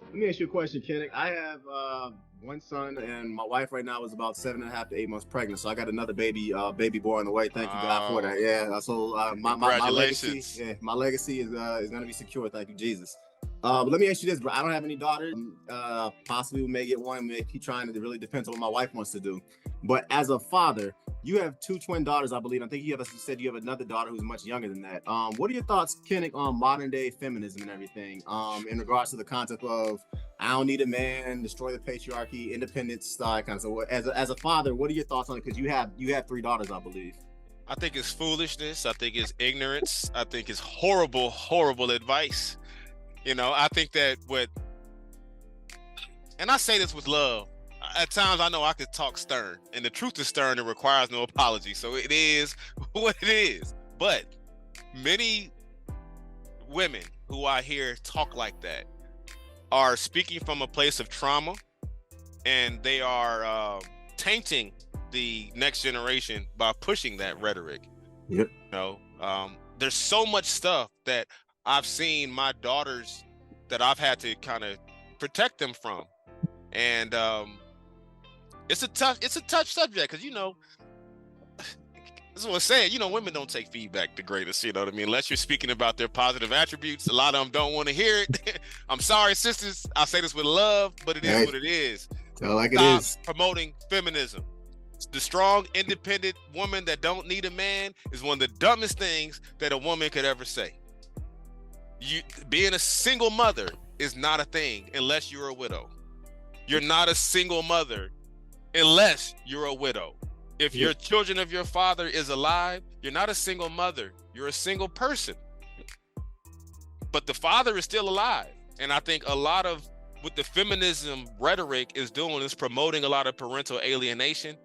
Let me ask you a question, Kenick. I have one son, and my wife right now is about 7.5 to 8 months pregnant. So I got another baby boy on the way. Thank you God for Oh, that. Yeah. So my legacy, congratulations. yeah, my legacy is gonna be secure. Thank you, Jesus. But let me ask you this, bro. I don't have any daughters. Possibly we may get one. We may keep trying. It really depends on what my wife wants to do. But as a father, you have two twin daughters, I believe. I think you said you have another daughter who's much younger than that. What are your thoughts, Kenick, on modern day feminism and everything? In regards to the concept of I don't need a man, destroy the patriarchy, independence style kind of. So, as a father, what are your thoughts on it? Because you have three daughters, I believe. I think it's foolishness. I think it's ignorance. I think it's horrible, horrible advice. I think that and I say this with love. At times I know I could talk stern, and the truth is stern. It requires no apology. So it is what it is. But many women who I hear talk like that are speaking from a place of trauma, and they are tainting the next generation by pushing that rhetoric. Yep. There's so much stuff that I've seen my daughters that I've had to kind of protect them from, and it's a touch subject because this is what I'm saying. Women don't take feedback the greatest. You know what I mean? Unless you're speaking about their positive attributes, a lot of them don't want to hear it. I'm sorry, sisters. I say this with love, but it is what it is. Like Stop it is. promoting feminism. The strong, independent woman that don't need a man is one of the dumbest things that a woman could ever say. Being a single mother is not a thing unless you're a widow. You're not a single mother unless you're a widow. If your children of your father is alive, you're not a single mother. You're a single person. But the father is still alive. And I think a lot of what the feminism rhetoric is doing is promoting a lot of parental alienation.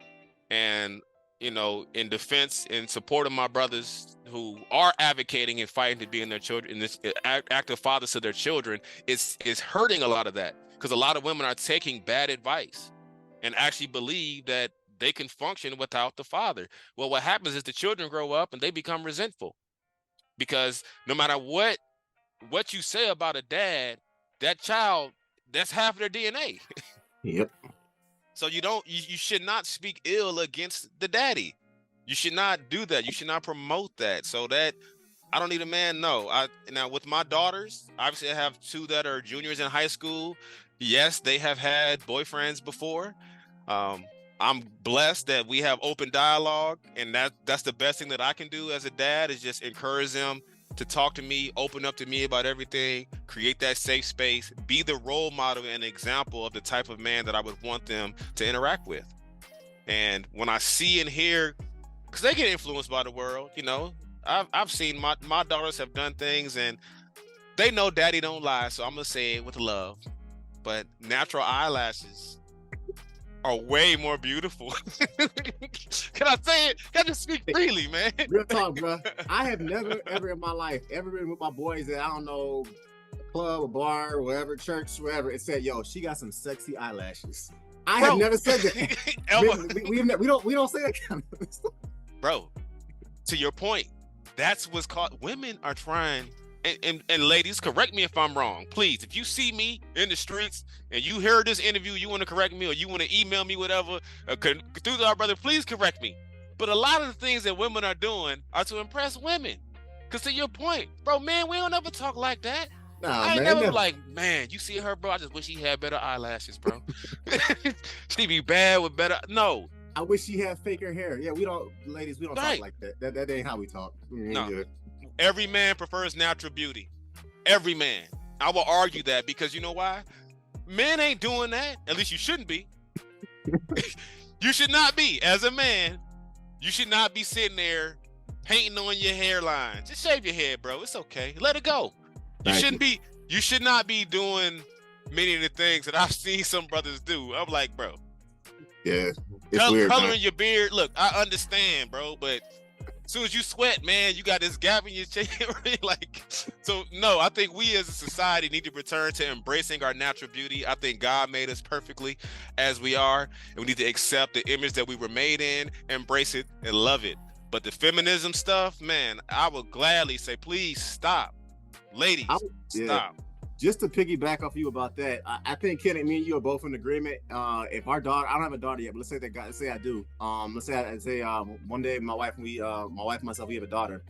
And, in defense, in support of my brothers who are advocating and fighting to be in their children, in this active fathers to their children, it's hurting a lot of that. Because a lot of women are taking bad advice and actually believe that they can function without the father. Well, what happens is the children grow up and they become resentful. Because no matter what you say about a dad, that child, that's half of their DNA. Yep. So you should not speak ill against the daddy. You should not do that. You should not promote that. So that I don't need a man. No. Now with my daughters, obviously I have two that are juniors in high school. Yes, they have had boyfriends before. I'm blessed that we have open dialogue, and that's the best thing that I can do as a dad is just encourage them to talk to me, open up to me about everything, create that safe space, be the role model and example of the type of man that I would want them to interact with. And when I see and hear, because they get influenced by the world, I've seen my daughters have done things and they know daddy don't lie, so I'm gonna say it with love. But natural eyelashes are way more beautiful. Can I say it? Can I just speak freely, man? Real talk, bro. I have never, ever in my life, ever been with my boys at, I don't know, a club, a bar, wherever, church, wherever, and said, yo, she got some sexy eyelashes. I have never said that. we don't say that kind of stuff. Bro, to your point, that's what's called, women are trying, and ladies, correct me if I'm wrong. Please, if you see me in the streets and you hear this interview, you want to correct me or you want to email me, whatever, through our brother, please correct me. But a lot of the things that women are doing are to impress women. Because to your point, bro, man, we don't ever talk like that. I ain't never like, man, you see her, bro, I just wish she had better eyelashes, bro. She be bad with better, no. I wish she had faker hair. Yeah, ladies, we don't talk like that. That ain't how we talk. No. Good. Every man prefers natural beauty. Every man. I will argue that because you know why? Men ain't doing that. At least you shouldn't be. You should not be. As a man, you should not be sitting there painting on your hairline. Just shave your head, bro. It's okay. Let it go. You should not be doing many of the things that I've seen some brothers do. I'm like, bro. Yeah. It's weird, coloring your beard. Look, I understand, bro, but as soon as you sweat, man, you got this gap in your chin. So no, I think we as a society need to return to embracing our natural beauty. I think God made us perfectly as we are, and we need to accept the image that we were made in, embrace it, and love it. But the feminism stuff, man, I would gladly say, please stop. Ladies, stop. just to piggyback off you about that, I think Kenick, me and you are both in agreement. If our daughter, I don't have a daughter yet, but let's say that, let's say I do. Let's say one day my wife and myself, we have a daughter.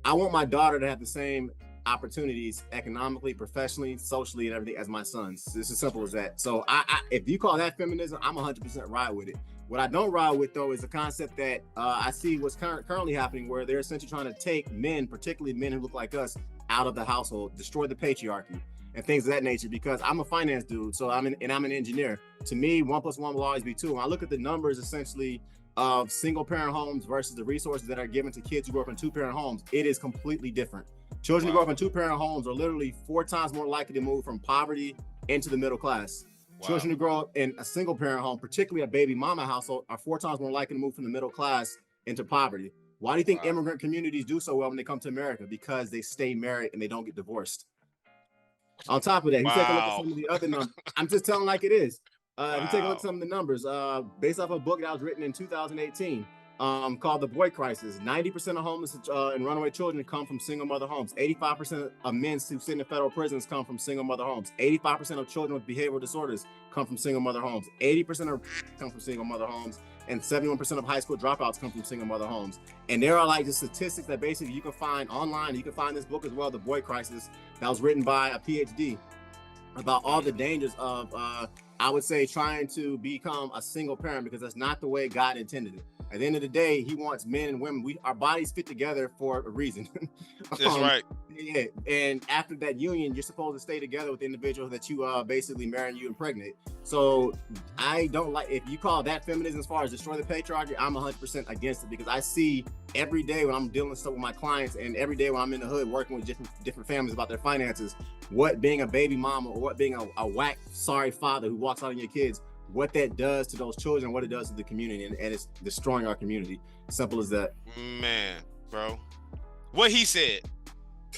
I want my daughter to have the same opportunities economically, professionally, socially, and everything as my sons. It's as simple as that. So if you call that feminism, I'm 100% ride with it. What I don't ride with, though, is the concept that I see what's currently happening, where they're essentially trying to take men, particularly men who look like us, out of the household, destroy the patriarchy and things of that nature. Because I'm a finance dude, so I'm an engineer. To me, 1+1 will always be 2. When I look at the numbers, essentially, of single parent homes versus the resources that are given to kids who grow up in 2-parent homes, it is completely different. Children who grow up in 2-parent homes are literally 4 times more likely to move from poverty into the middle class. Children who grow up in a single parent home, particularly a baby mama household, are 4 times more likely to move from the middle class into poverty. Why do you think immigrant communities do so well when they come to America? Because they stay married and they don't get divorced. On top of that, if you take a look at some of the other numbers, I'm just telling like it is. If you take a look at some of the numbers, based off a book that was written in 2018, called The Boy Crisis, 90% of homeless and runaway children come from single mother homes. 85% of men who sit in federal prisons come from single mother homes. 85% of children with behavioral disorders come from single mother homes. 80% of come from single mother homes, and 71% of high school dropouts come from single mother homes. And there are like the statistics that basically you can find online. You can find this book as well, The Boy Crisis, that was written by a PhD, about all the dangers of I would say trying to become a single parent, because that's not the way God intended it. At the end of the day, he wants men and women. Our bodies fit together for a reason. That's right. Yeah. And after that union, you're supposed to stay together with the individual that you basically marry, you impregnate. So I don't like, if you call that feminism as far as destroy the patriarchy, I'm 100% against it, because I see every day when I'm dealing with stuff with my clients, and every day when I'm in the hood working with different families about their finances, what being a baby mama or what being a whack, sorry father who walks out on your kids, what that does to those children, what it does to the community, and it's destroying our community. Simple as that. Man, bro. What he said.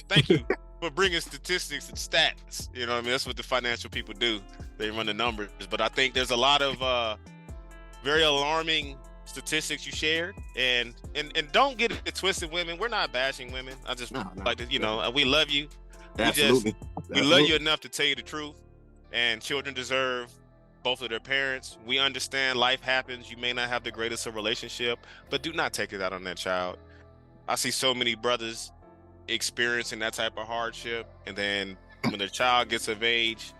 Thank you for bringing statistics and stats. You know what I mean? That's what the financial people do. They run the numbers. But I think there's a lot of very alarming statistics you shared. And don't get it twisted, women. We're not bashing women. I just like to, you know, we love you. Absolutely. We love you enough to tell you the truth. And children deserve both of their parents. We understand life happens. You may not have the greatest of relationship, but do not take it out on that child. I see so many brothers experiencing that type of hardship, and then when the child gets of age,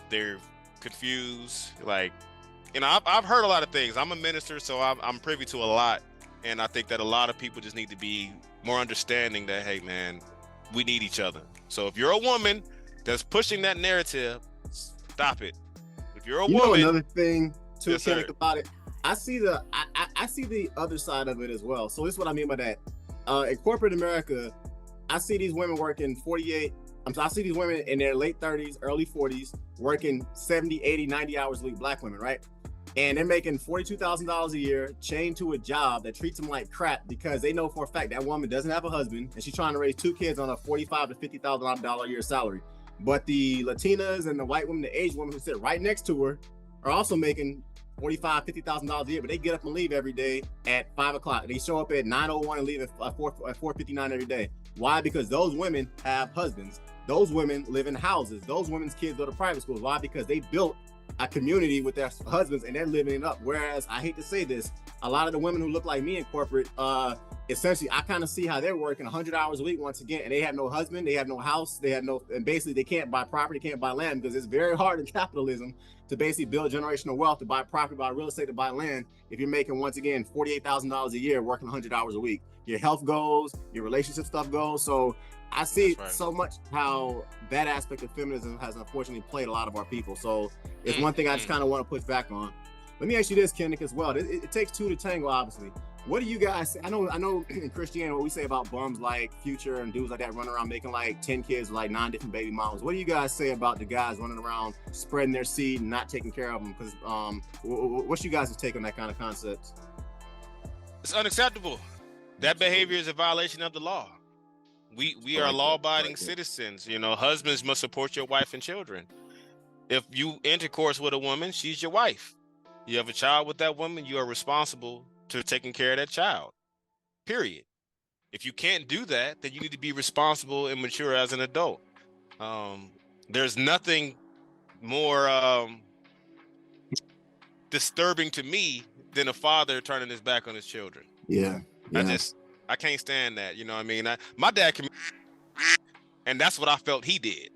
they're confused. Like, you know, I've heard a lot of things. I'm a minister, so I'm privy to a lot, and I think that a lot of people just need to be more understanding that, hey man, we need each other. So if you're a woman that's pushing that narrative, stop it. If you're a woman, know another thing too, yes, Kenick, about it, I see the other side of it as well. So this is what I mean by that. In corporate America, I see these women working I see these women in their late 30s, early 40s, working 70, 80, 90 hours a week, black women, right? And they're making $42,000 a year, chained to a job that treats them like crap, because they know for a fact that woman doesn't have a husband and she's trying to raise 2 kids on a $45,000 to $50,000 a year salary. But the Latinas and the white women, the Asian women who sit right next to her, are also making $45,000, $50,000 a year, but they get up and leave every day at 5 o'clock. They show up at 9:01 and leave at 4:59 every day. Why? Because those women have husbands. Those women live in houses. Those women's kids go to private schools. Why? Because they built a community with their husbands and they're living it up. Whereas, I hate to say this, a lot of the women who look like me in corporate, essentially, I kind of see how they're working 100 hours a week once again, and they have no husband, they have no house, and basically they can't buy property, can't buy land, because it's very hard in capitalism to basically build generational wealth, to buy property, buy real estate, to buy land, if you're making, once again, $48,000 a year working 100 hours a week. Your health goes, your relationship stuff goes. So I see so much how that aspect of feminism has unfortunately played a lot of our people. So it's one thing I just kind of want to push back on. Let me ask you this, Kenick, as well. It takes 2 to tango, obviously. What do you guys say? I know in Christianity, what we say about bums like Future and dudes like that running around making like 10 kids, like 9 different baby mamas. What do you guys say about the guys running around spreading their seed and not taking care of them? Because what's you guys' take on that kind of concept? It's unacceptable. That behavior is a violation of the law. We are law-abiding citizens. You know, husbands must support your wife and children. If you intercourse with a woman, she's your wife. You have a child with that woman, you are responsible to taking care of that child, period. If you can't do that, then you need to be responsible and mature as an adult. There's nothing more disturbing to me than a father turning his back on his children. Yeah. I can't stand that. You know what I mean? My dad can, and that's what I felt he did.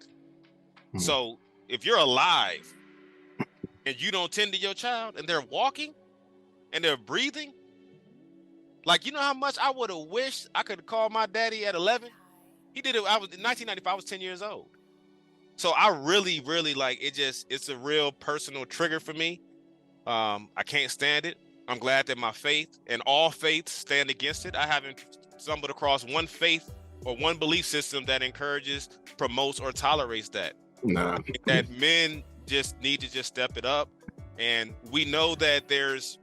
So if you're alive and you don't tend to your child and they're walking and they're breathing, like, you know how much I would have wished I could have called my daddy at 11? He did it. I was in 1995. I was 10 years old. So I really, really like it. It's a real personal trigger for me. I can't stand it. I'm glad that my faith and all faiths stand against it. I haven't stumbled across one faith or one belief system that encourages, promotes, or tolerates that. Nah. That men just need to just step it up. And we know that there's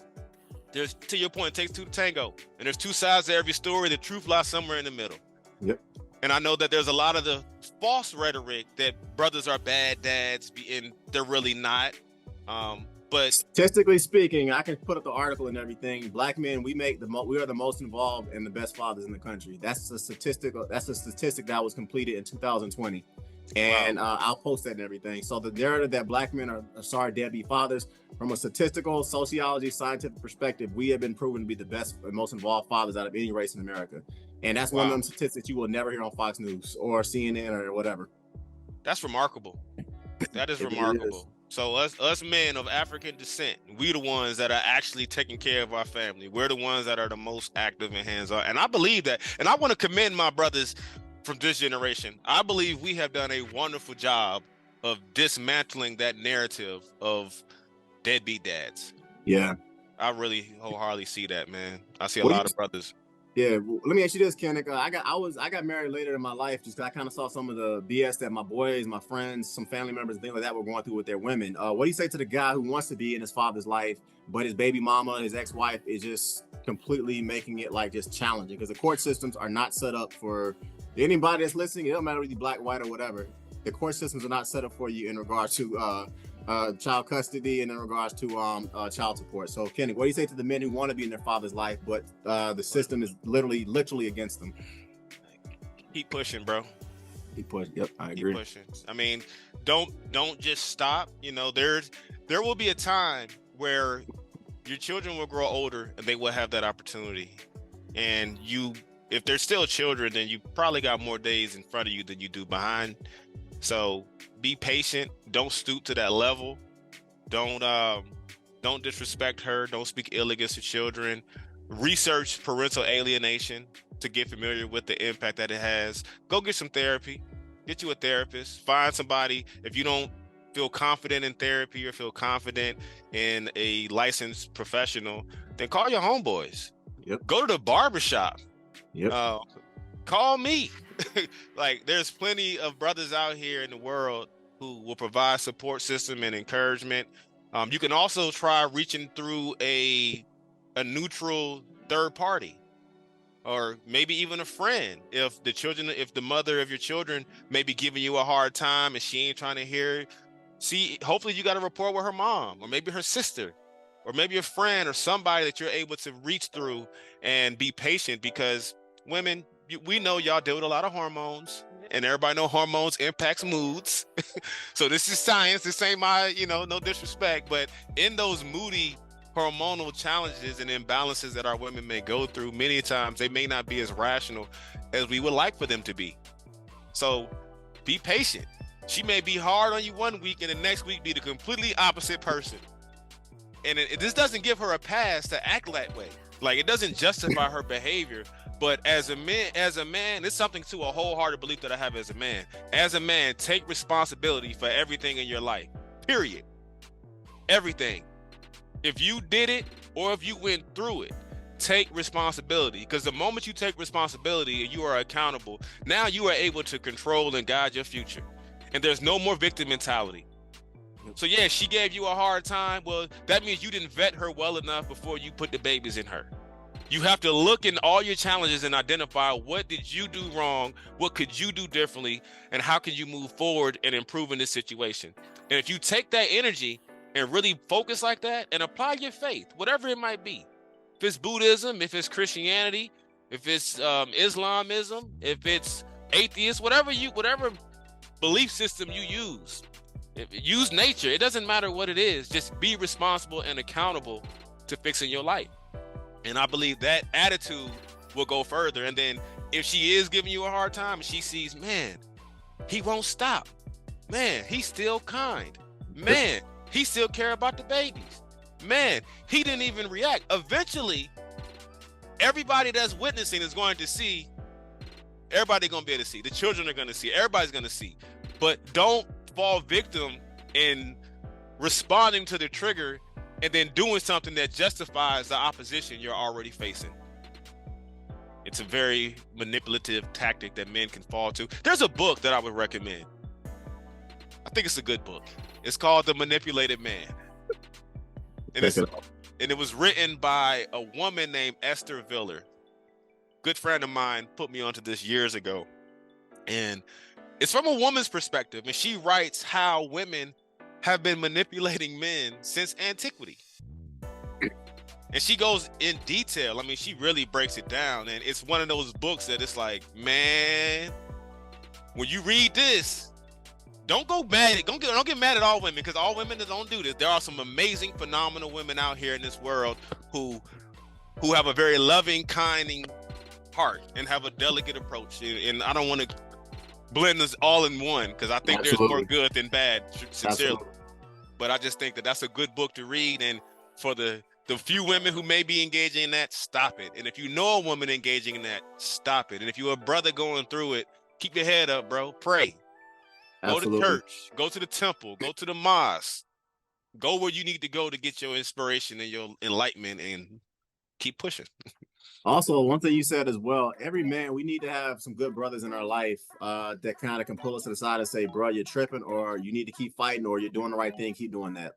to your point, it takes two to tango. And there's two sides to every story. The truth lies somewhere in the middle. Yep. And I know that there's a lot of the false rhetoric that brothers are bad dads, and they're really not. But statistically speaking, I can put up the article and everything. Black men, we are the most involved and the best fathers in the country. That's a statistic that was completed in 2020. And wow. I'll post that and everything. So the narrative that black men are deadbeat fathers, from a statistical, sociology, scientific perspective, we have been proven to be the best and most involved fathers out of any race in America. And that's one of them statistics you will never hear on Fox News or CNN or whatever. That's remarkable. That is remarkable. So us men of African descent, we the ones that are actually taking care of our family. We're the ones that are the most active and hands-on. And I believe that. And I want to commend my brothers from this generation. I believe we have done a wonderful job of dismantling that narrative of deadbeat dads. Yeah. I really wholeheartedly see that, man. I see a lot of brothers. Yeah, well, let me ask you this, Kenick. I got married later in my life just because I kind of saw some of the BS that my boys, my friends, some family members, things like that were going through with their women. What do you say to the guy who wants to be in his father's life, but his baby mama, his ex-wife is just completely making it like just challenging? Because the court systems are not set up for anybody that's listening. It don't matter if you're black, white, or whatever. The court systems are not set up for you in regards to child custody and in regards to child support. So Kenick, what do you say to the men who want to be in their father's life, but the system is literally against them? Keep pushing, bro. Keep pushing. Yep, I agree. Keep pushing. I mean, don't just stop. You know, there will be a time where your children will grow older and they will have that opportunity. And if they're still children, then you probably got more days in front of you than you do behind. So be patient. Don't stoop to that level. Don't disrespect her. Don't speak ill against your children. Research parental alienation to get familiar with the impact that it has. Go get some therapy. Get you a therapist. Find somebody. If you don't feel confident in therapy or feel confident in a licensed professional, then call your homeboys. Yep. Go to the barbershop. Yep. Call me. Like, there's plenty of brothers out here in the world who will provide support system and encouragement. You can also try reaching through a neutral third party, or maybe even a friend. If the mother of your children may be giving you a hard time and she ain't trying to hear it, hopefully you got a rapport with her mom, or maybe her sister, or maybe a friend, or somebody that you're able to reach through and be patient. Because women, we know y'all deal with a lot of hormones, and everybody know hormones impacts moods. So this is science. This ain't my, no disrespect, but in those moody hormonal challenges and imbalances that our women may go through, many times they may not be as rational as we would like for them to be. So be patient. She may be hard on you one week and the next week be the completely opposite person. And this doesn't give her a pass to act that way. Like, it doesn't justify her behavior. But as a man, it's something to a wholehearted belief that I have as a man. As a man, take responsibility for everything in your life. Period. Everything. If you did it or if you went through it, take responsibility. Because the moment you take responsibility and you are accountable, now you are able to control and guide your future. And there's no more victim mentality. So yeah, she gave you a hard time. Well, that means you didn't vet her well enough before you put the babies in her. You have to look in all your challenges and identify, what did you do wrong? What could you do differently? And how can you move forward and improve in this situation? And if you take that energy and really focus like that and apply your faith, whatever it might be, if it's Buddhism, if it's Christianity, if it's Islamism, if it's atheist, whatever belief system you use. Use nature. It doesn't matter what it is. Just be responsible and accountable to fixing your life. And I believe that attitude will go further. And then if she is giving you a hard time and she sees, man, he won't stop. Man, he's still kind. Man, he still care about the babies. Man, he didn't even react. Eventually, everybody that's witnessing is going to see. Everybody going to be able to see. The children are going to see. Everybody's going to see. But don't fall victim in responding to the trigger and then doing something that justifies the opposition you're already facing. It's a very manipulative tactic that men can fall to. There's a book that I would recommend. I think it's a good book. It's called The Manipulated Man. And it was written by a woman named Esther Viller. Good friend of mine put me onto this years ago. And it's from a woman's perspective. And she writes how women have been manipulating men since antiquity. And she goes in detail. I mean, she really breaks it down. And it's one of those books that it's like, man, when you read this, don't get mad at all women, because all women don't do this. There are some amazing, phenomenal women out here in this world who have a very loving, kind heart and have a delicate approach. And I don't want to blend this all in one, because I think there's more good than bad, sincerely. Absolutely. But I just think that that's a good book to read. And for the few women who may be engaging in that, stop it. And if you know a woman engaging in that, stop it. And if you're a brother going through it, keep your head up, bro. Pray. Absolutely. Go to church, go to the temple, go to the mosque, go where you need to go to get your inspiration and your enlightenment, and keep pushing. Also, one thing you said as well, every man, we need to have some good brothers in our life that kind of can pull us to the side and say, bro, you're tripping, or you need to keep fighting, or you're doing the right thing, keep doing that.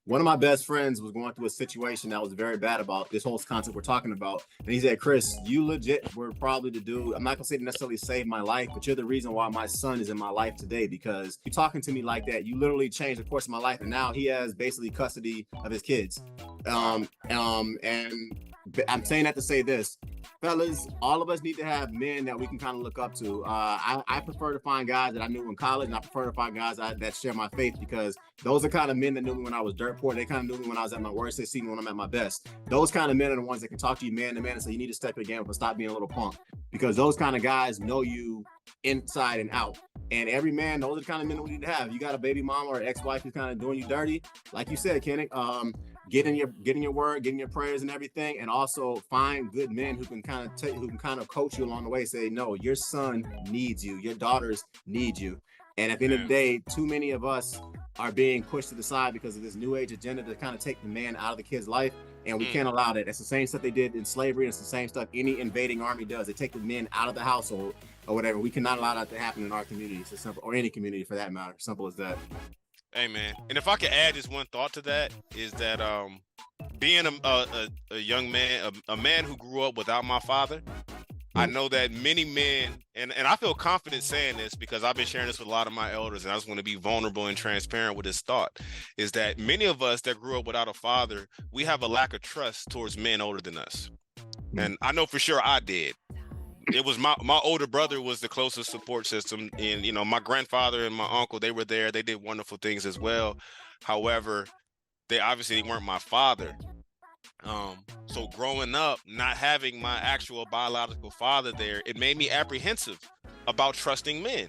One of my best friends was going through a situation that was very bad about this whole concept we're talking about. And he said, Chris, you legit were probably the dude, I'm not gonna say necessarily saved my life, but you're the reason why my son is in my life today, because you talking to me like that, you literally changed the course of my life. And now he has basically custody of his kids. And I'm saying that to say this, fellas, all of us need to have men that we can kind of look up to. I prefer to find guys that I knew in college, and I prefer to find guys that share my faith, because those are kind of men that knew me when I was dirt poor. They kind of knew me when I was at my worst. They see me when I'm at my best. Those kind of men are the ones that can talk to you man to man and say, you need to step your game up and stop being a little punk, because those kind of guys know you inside and out. And every man, those are the kind of men that we need to have. You got a baby mama or ex-wife who's kind of doing you dirty, like you said, Kenick, get in your word, get in your prayers and everything, and also find good men who can kind of coach you along the way. Say, no, your son needs you, your daughters need you. And at the end of the day, too many of us are being pushed to the side because of this new age agenda to kind of take the man out of the kid's life, and we can't allow that. It's the same stuff they did in slavery, and it's the same stuff any invading army does. They take the men out of the household or whatever. We cannot allow that to happen in our community. It's simple, or any community for that matter. Simple as that. Hey man, and if I could add just one thought to that, is that being a young man, a man who grew up without my father, I know that many men, and I feel confident saying this because I've been sharing this with a lot of my elders, and I just want to be vulnerable and transparent with this thought, is that many of us that grew up without a father, we have a lack of trust towards men older than us. And I know for sure I did. It was my older brother was the closest support system, and my grandfather and my uncle, they were there. They did wonderful things as well. However, they obviously weren't my father. So growing up, not having my actual biological father there, it made me apprehensive about trusting men,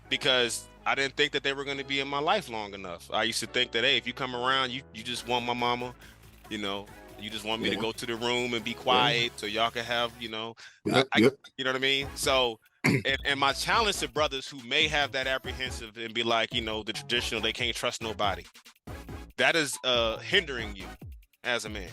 because I didn't think that they were going to be in my life long enough. I used to think that, hey, if you come around, you just want my mama, you just want me to go to the room and be quiet so y'all can have, you know what I mean? So, and my challenge to brothers who may have that apprehensive and be like, the traditional, they can't trust nobody. That is hindering you as a man.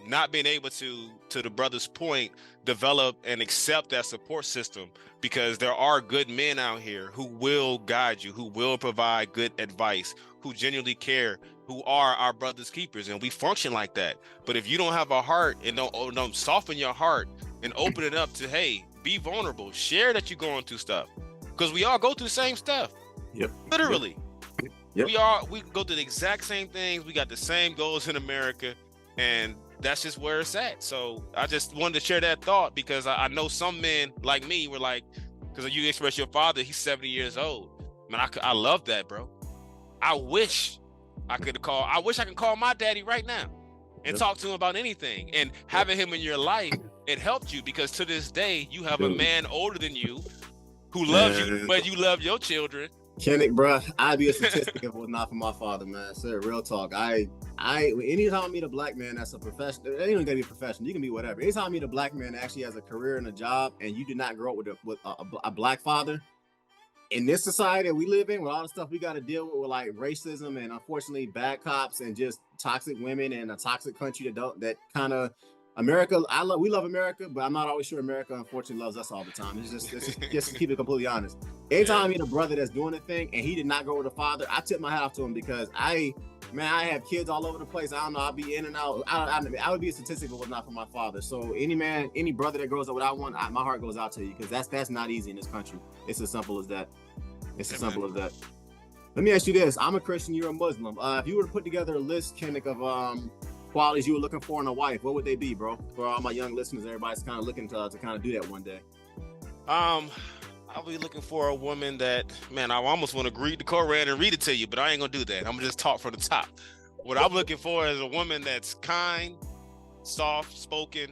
Not being able to the brother's point, develop and accept that support system, because there are good men out here who will guide you, who will provide good advice, who genuinely care, who are our brother's keepers, and we function like that. But if you don't have a heart and don't soften your heart and open it up to, hey, be vulnerable, share that you're going through stuff, because we all go through the same stuff. Yep. Literally. Yep. We go through the exact same things. We got the same goals in America, and that's just where it's at. So I just wanted to share that thought, because I know some men like me were like, Because you express your father, he's 70 years old. Man, I love that, bro. I wish I could call my daddy right now and talk to him about anything. And having him in your life, it helped you, because to this day, you have a man older than you who loves you, but you love your children. Kenick, bro, I'd be a statistic if it was not for my father, man. Sir, real talk. Anytime I meet a black man that's a professional, it ain't even gotta be a professional, you can be whatever. Anytime I meet a black man that actually has a career and a job, and you did not grow up with a black father, in this society that we live in, with all the stuff we got to deal with like racism and unfortunately bad cops and just toxic women and a toxic country that kind of America. We love America, but I'm not always sure America unfortunately loves us all the time. It's just to keep it completely honest. Anytime I meet a brother that's doing a thing and he did not grow with a father, I tip my hat off to him, because I have kids all over the place. I don't know. I'll be in and out. I would be a statistic if it was not for my father. So any brother that grows up without one, my heart goes out to you, because that's not easy in this country. It's as simple as that. It's as simple as that. Let me ask you this. I'm a Christian, you're a Muslim. If you were to put together a list, Kenick, of qualities you were looking for in a wife, what would they be, bro? For all my young listeners, everybody's kind of looking to kind of do that one day. I'll be looking for a woman that, man, I almost want to read the Quran and read it to you, but I ain't gonna do that. I'm gonna just talk from the top. What I'm looking for is a woman that's kind, soft-spoken,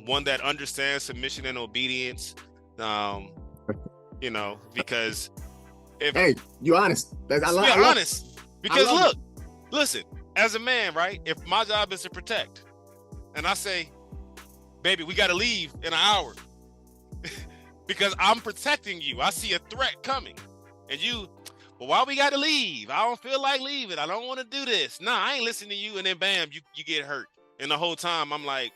one that understands submission and obedience. You know, because hey, you honest. Honest. Because listen, as a man, right? If my job is to protect, and I say, baby, we got to leave in an hour because I'm protecting you. I see a threat coming, and well, why we got to leave? I don't feel like leaving. I don't want to do this. Nah, I ain't listening to you. And then bam, you get hurt. And the whole time I'm like,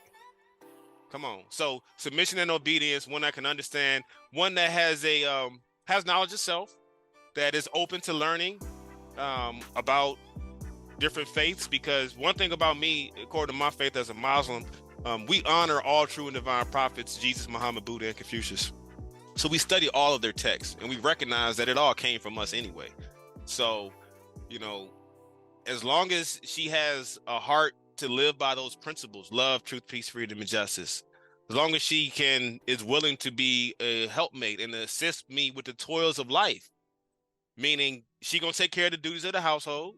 come on. So submission and obedience, one that can understand, one that has has knowledge of self, that is open to learning about different faiths. Because one thing about me, according to my faith as a Moslem, we honor all true and divine prophets, Jesus, Muhammad, Buddha, and Confucius. So we study all of their texts, and we recognize that it all came from us anyway. So, you know, as long as she has a heart to live by those principles, love, truth, peace, freedom, and justice, as long as she is willing to be a helpmate and assist me with the toils of life, meaning she gonna take care of the duties of the household,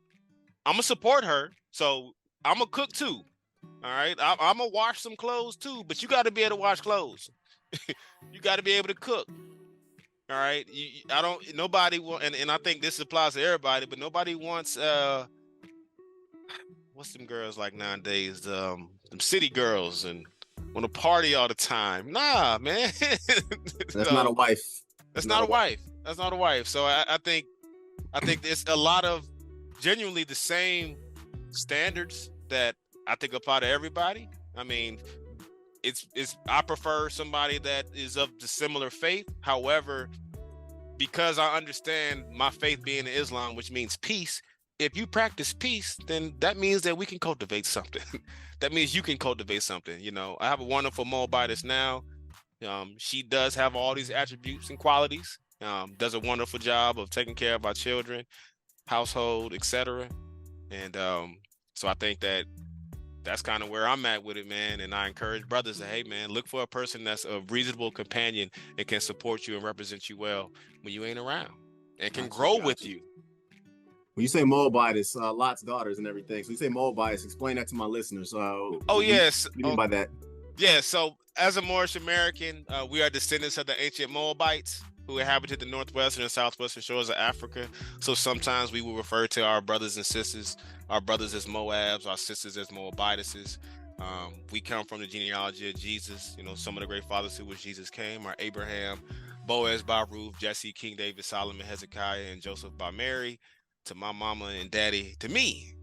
I'm gonna support her. So I'm gonna cook too. All right, I'm gonna wash some clothes too, but you got to be able to wash clothes. You got to be able to cook. All right, nobody want, and I think this applies to everybody, but nobody wants what's them girls like nowadays? Them city girls and want to party all the time. Nah, man. That's not a wife. That's not a wife. That's not a wife. So I think there's a lot of genuinely the same standards that I think apply to everybody. I mean, I prefer somebody that is of the similar faith. However, because I understand my faith being in Islam, which means peace, if you practice peace, then that means that we can cultivate something. That means you can cultivate something. You know, I have a wonderful Moabitess now. She does have all these attributes and qualities. Does a wonderful job of taking care of our children, household, etc. And so I think that's kind of where I'm at with it, man. And I encourage brothers to, hey, man, look for a person that's a reasonable companion and can support you and represent you well when you ain't around, and can grow with you. When you say Moabitess, Lot's daughters and everything. So you say Moabitess, explain that to my listeners. Yes. What do you mean by that? Yeah, so as a Moorish American, we are descendants of the ancient Moabites who inhabited the northwestern and southwestern shores of Africa. So sometimes we will refer to our brothers and sisters, our brothers as Moabs, our sisters as Moabitesses. We come from the genealogy of Jesus. You know, some of the great fathers who was Jesus came are Abraham, Boaz by Ruth, Jesse, King David, Solomon, Hezekiah, and Joseph by Mary, to my mama and daddy, to me.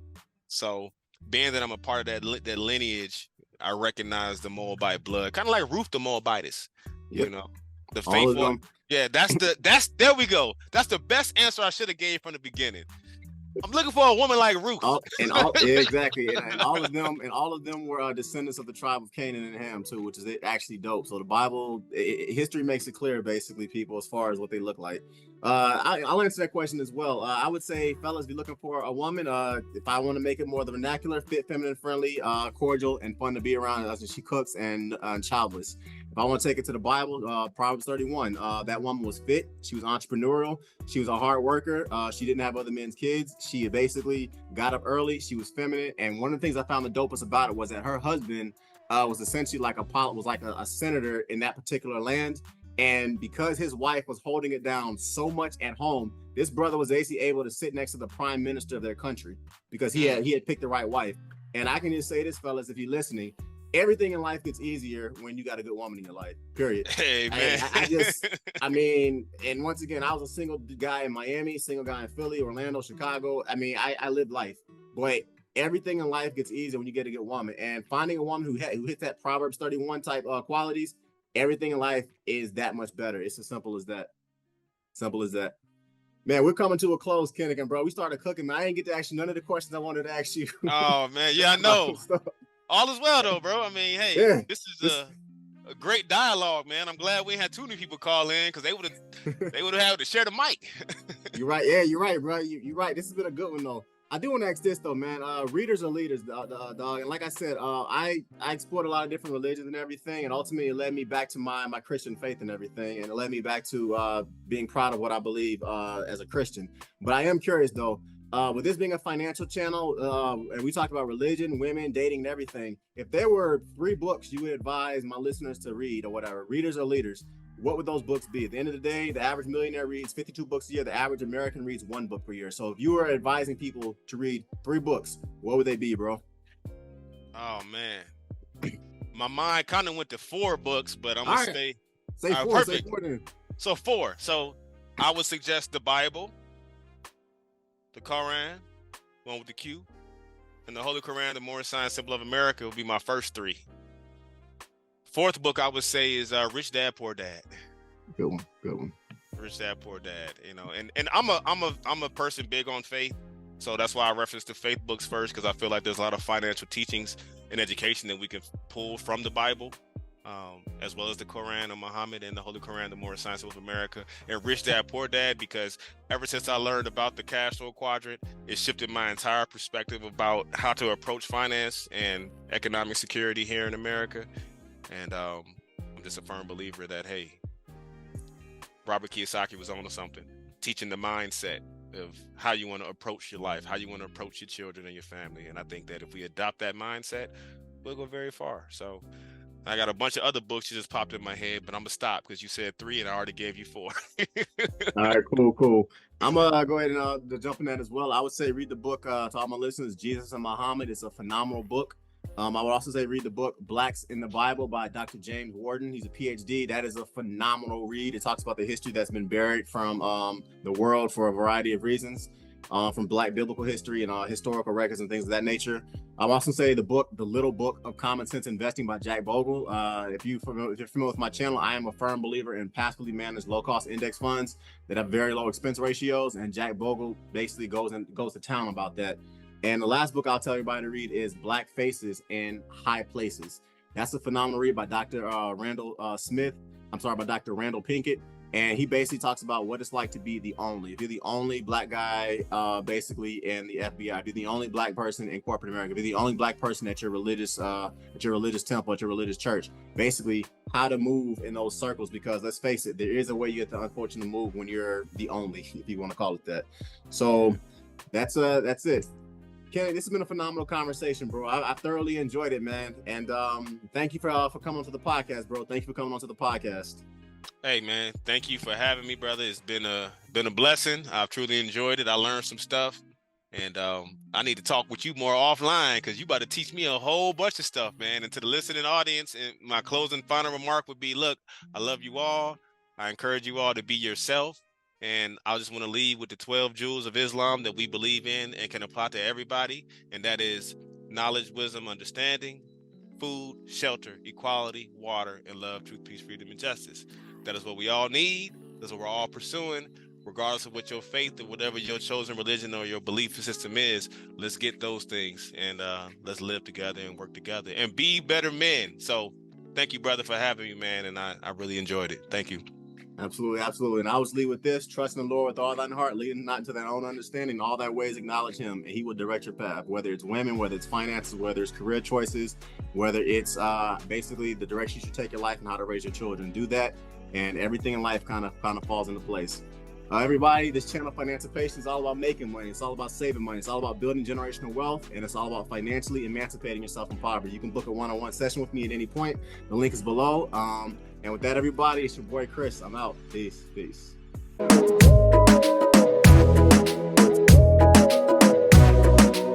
So being that I'm a part of that lineage, I recognize the Moabite blood, kind of like Ruth the Moabitess. Yep. You know, the faithful. Yeah, there we go. That's the best answer I should have gave from the beginning. I'm looking for a woman like Ruth. Exactly. And all of them were descendants of the tribe of Canaan and Ham too, which is actually dope. So the Bible, history makes it clear, basically, people, as far as what they look like. I'll answer that question as well. I would say, fellas, if you're looking for a woman, if I want to make it more of the vernacular, fit, feminine, friendly, cordial, and fun to be around, as she cooks and childless. If I want to take it to the Bible, Proverbs 31, that woman was fit. She was entrepreneurial. She was a hard worker. She didn't have other men's kids. She basically got up early. She was feminine. And one of the things I found the dopest about it was that her husband was essentially like a senator in that particular land. And because his wife was holding it down so much at home, this brother was basically able to sit next to the prime minister of their country because he had picked the right wife. And I can just say this, fellas, if you're listening, everything in life gets easier when you got a good woman in your life, period. Hey, man. I mean, and once again, I was a single guy in Miami, single guy in Philly, Orlando, Chicago. I mean, I lived life, but everything in life gets easier when you get a good woman. And finding a woman who hits that Proverbs 31 type qualities, everything in life is that much better. It's as simple as that. Simple as that. Man, we're coming to a close, Kenick, and bro. We started cooking, man. I didn't get to ask you none of the questions I wanted to ask you. Oh, man. Yeah, I know. All is well, though, bro. I mean, hey, yeah, this is a great dialogue, man. I'm glad we had too many people call in because they would have had to share the mic. You're right. Yeah, you're right, bro. You're right. This has been a good one, though. I do want to ask this though, man. Readers are leaders, dog. And like I said, I explored a lot of different religions and everything, and ultimately it led me back to my Christian faith and everything, and it led me back to being proud of what I believe as a Christian. But I am curious though, with this being a financial channel, and we talked about religion, women, dating, and everything. If there were 3 books you would advise my listeners to read or whatever, readers or leaders, what would those books be? At the end of the day, the average millionaire reads 52 books a year. The average American reads 1 book per year. So if you were advising people to read 3 books, what would they be, bro? Oh, man. My mind kind of went to 4 books, but I'm going to say 4. Perfect. Say 4 then. So 4. So I would suggest the Bible, the Quran, one with the Q, and the Holy Quran, the Moorish Science Symbol of America would be my first 3. 4th book I would say is Rich Dad Poor Dad. Good one. Rich Dad Poor Dad. You know, and I'm a person big on faith, so that's why I reference the faith books first, because I feel like there's a lot of financial teachings and education that we can pull from the Bible, as well as the Quran of Muhammad and the Holy Quran, the Moorish Science of America, and Rich Dad Poor Dad, because ever since I learned about the cash flow quadrant, it shifted my entire perspective about how to approach finance and economic security here in America. And I'm just a firm believer that, hey, Robert Kiyosaki was onto something, teaching the mindset of how you want to approach your life, how you want to approach your children and your family. And I think that if we adopt that mindset, we'll go very far. So I got a bunch of other books that just popped in my head, but I'm going to stop because you said 3 and I already gave you 4. All right, cool. I'm going to go ahead and jump in that as well. I would say read the book to all my listeners, Jesus and Muhammad. It's a phenomenal book. I would also say read the book Blacks in the Bible by Dr. James Warden. He's a PhD. That is a phenomenal read. It talks about the history that's been buried from the world for a variety of reasons, from Black biblical history and historical records and things of that nature. I'll also say the book, The Little Book of Common Sense Investing by Jack Bogle. If you're familiar with my channel, I am a firm believer in passively managed low-cost index funds that have very low expense ratios, and Jack Bogle basically goes to town about that. And the last book I'll tell everybody to read is Black Faces in High Places. That's a phenomenal read by Dr. Randall Pinkett. And he basically talks about what it's like to be the only. If you're the only Black guy, basically in the FBI, if you're the only Black person in corporate America, if you're the only Black person at your religious temple, at your religious church, basically how to move in those circles. Because let's face it, there is a way you have to unfortunately move when you're the only, if you want to call it that. So that's it. Kenny, this has been a phenomenal conversation, bro. I thoroughly enjoyed it, man. And thank you for coming onto the podcast, bro. Thank you for coming onto the podcast. Hey, man, thank you for having me, brother. It's been a blessing. I've truly enjoyed it. I learned some stuff, and I need to talk with you more offline because you about to teach me a whole bunch of stuff, man. And to the listening audience, and my closing final remark would be, look, I love you all. I encourage you all to be yourself. And I just want to leave with the 12 jewels of Islam that we believe in and can apply to everybody. And that is knowledge, wisdom, understanding, food, shelter, equality, water, and love, truth, peace, freedom, and justice. That is what we all need. That's what we're all pursuing, regardless of what your faith or whatever your chosen religion or your belief system is. Let's get those things and let's live together and work together and be better men. So thank you, brother, for having me, man. And I really enjoyed it. Thank you. Absolutely, absolutely. And I always lead with this: trust in the Lord with all thine heart, leading not into thine own understanding. In all thy ways acknowledge him, and he will direct your path. Whether it's women, whether it's finances, whether it's career choices, whether it's basically the direction you should take your life and how to raise your children. Do that, and everything in life kind of falls into place. Everybody, this channel Financipation is all about making money. It's all about saving money. It's all about building generational wealth, and it's all about financially emancipating yourself from poverty. You can book a one-on-one session with me at any point. The link is below. And with that, everybody, it's your boy Chris. I'm out. Peace.